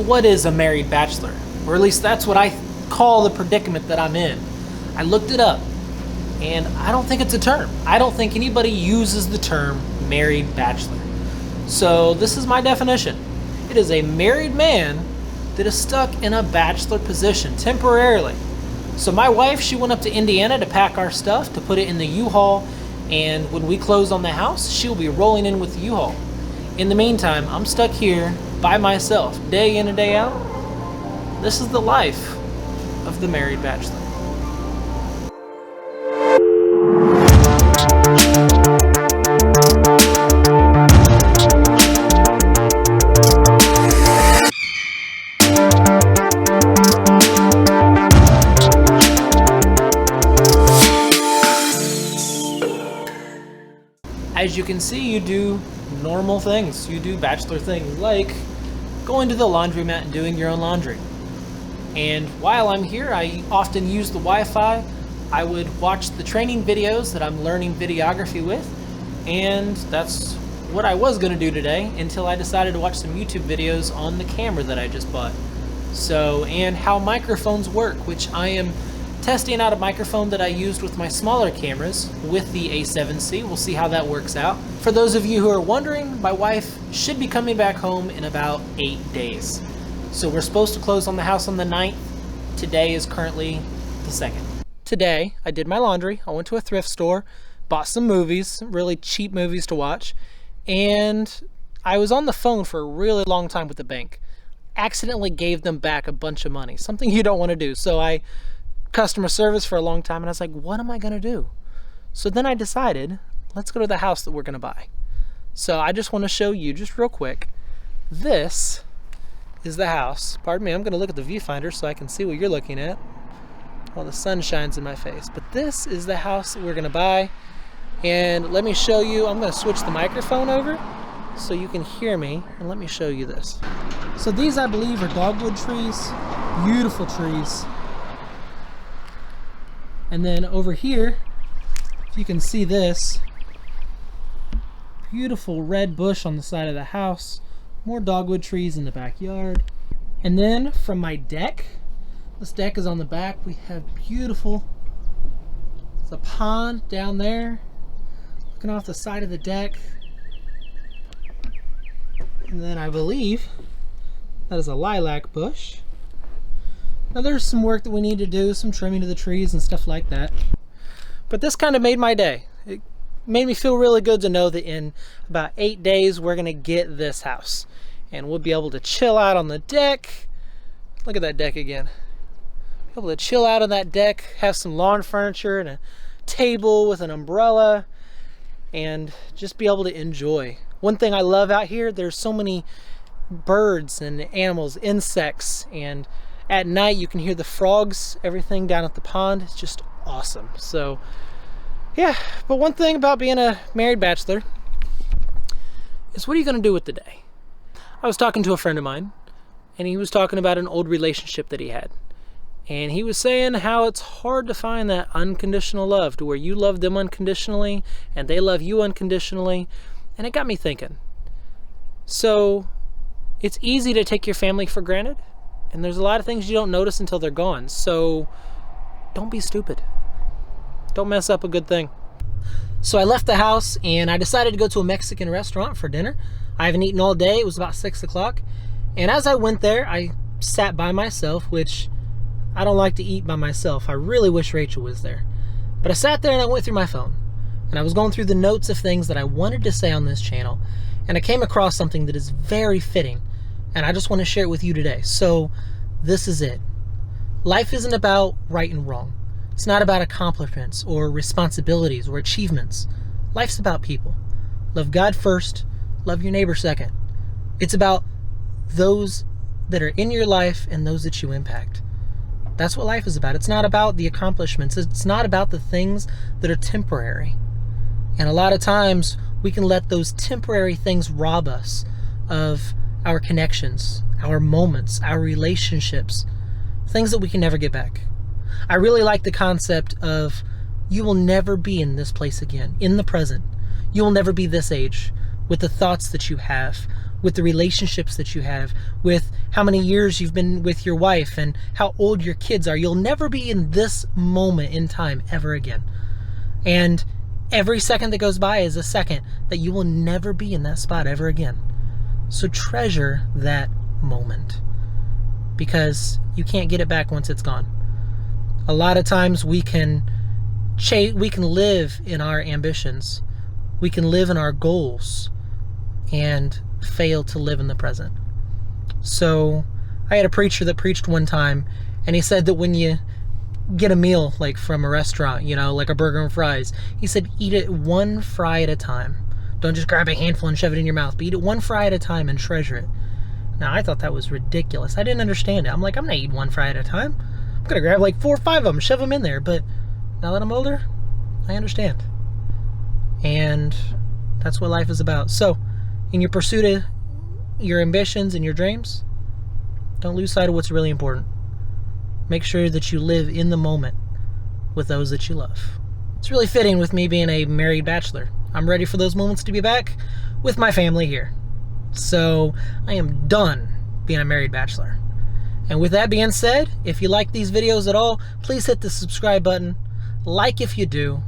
what is a married bachelor? Or at least that's what I call the predicament that I'm in. I looked it up, and I don't think it's a term. I don't think anybody uses the term married bachelor. So this is my definition. It is a married man that is stuck in a bachelor position temporarily. So my wife, she went up to Indiana to pack our stuff, to put it in the U-Haul, and when we close on the house, she'll be rolling in with the U-Haul. In the meantime, I'm stuck here by myself, day in and day out. This is the life of the married bachelor. As you can see, you do normal things. You do bachelor things like going to the laundromat and doing your own laundry. And while I'm here, I often use the Wi-Fi. I would watch the training videos that I'm learning videography with, and that's what I was going to do today until I decided to watch some YouTube videos on the camera that I just bought. So, and how microphones work, which I am testing out a microphone that I used with my smaller cameras with the A7C. We'll see how that works out. For those of you who are wondering, my wife should be coming back home in about 8 days. So we're supposed to close on the house on the 9th. Today is currently the 2nd. Today, I did my laundry. I went to a thrift store, bought some movies, really cheap movies to watch, and I was on the phone for a really long time with the bank. Accidentally gave them back a bunch of money, something you don't want to do. So I customer service for a long time, and I was like, what am I gonna do? So then I decided, let's go to the house that we're gonna buy. So I just want to show you just real quick, this is the house. Pardon me, I'm gonna look at the viewfinder so I can see what you're looking at while the sun shines in my face. But this is the house that we're gonna buy, and let me show you. I'm gonna switch the microphone over so you can hear me, and let me show you this. So these, I believe, are dogwood trees, beautiful trees. And then over here, if you can see this, beautiful red bush on the side of the house, more dogwood trees in the backyard. And then from my deck, this deck is on the back, we have beautiful, it's a pond down there, looking off the side of the deck. And then I believe that is a lilac bush. Now there's some work that we need to do, some trimming of the trees and stuff like that. But this kind of made my day. It made me feel really good to know that in about 8 days we're gonna get this house. And we'll be able to chill out on the deck. Look at that deck again. Be able to chill out on that deck, have some lawn furniture and a table with an umbrella, and just be able to enjoy. One thing I love out here, there's so many birds and animals, insects, and at night you can hear the frogs, everything down at the pond. It's just awesome. So yeah, but one thing about being a married bachelor is, what are you gonna do with the day? I was talking to a friend of mine, and he was talking about an old relationship that he had. And he was saying how it's hard to find that unconditional love, to where you love them unconditionally and they love you unconditionally. And it got me thinking. So it's easy to take your family for granted, and there's a lot of things you don't notice until they're gone. So don't be stupid. Don't mess up a good thing. So I left the house and I decided to go to a Mexican restaurant for dinner. I haven't eaten all day. It was about 6 o'clock. And as I went there, I sat by myself, which I don't like to eat by myself. I really wish Rachel was there. But I sat there and I went through my phone. And I was going through the notes of things that I wanted to say on this channel. And I came across something that is very fitting. And I just want to share it with you today. So this is it. Life isn't about right and wrong. It's not about accomplishments or responsibilities or achievements. Life's about people. Love God first, love your neighbor second. It's about those that are in your life and those that you impact. That's what life is about. It's not about the accomplishments. It's not about the things that are temporary. And a lot of times we can let those temporary things rob us of our connections, our moments, our relationships, things that we can never get back. I really like the concept of, you will never be in this place again, in the present. You will never be this age with the thoughts that you have, with the relationships that you have, with how many years you've been with your wife and how old your kids are. You'll never be in this moment in time ever again. And every second that goes by is a second that you will never be in that spot ever again. So treasure that moment, because you can't get it back once it's gone. A lot of times we can live in our ambitions, we can live in our goals, and fail to live in the present. So I had a preacher that preached one time, and he said that when you get a meal like from a restaurant, like a burger and fries, he said eat it one fry at a time. Don't just grab a handful and shove it in your mouth, but eat it one fry at a time and treasure it. Now, I thought that was ridiculous. I didn't understand it. I'm like, I'm not eating one fry at a time. I'm gonna grab like 4 or 5 of them, shove them in there. But now that I'm older, I understand. And that's what life is about. So, in your pursuit of your ambitions and your dreams, don't lose sight of what's really important. Make sure that you live in the moment with those that you love. It's really fitting with me being a married bachelor. I'm ready for those moments to be back with my family here. So I am done being a married bachelor. And with that being said, if you like these videos at all, please hit the subscribe button, like if you do,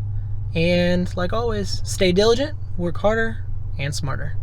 and like always, stay diligent, work harder, and smarter.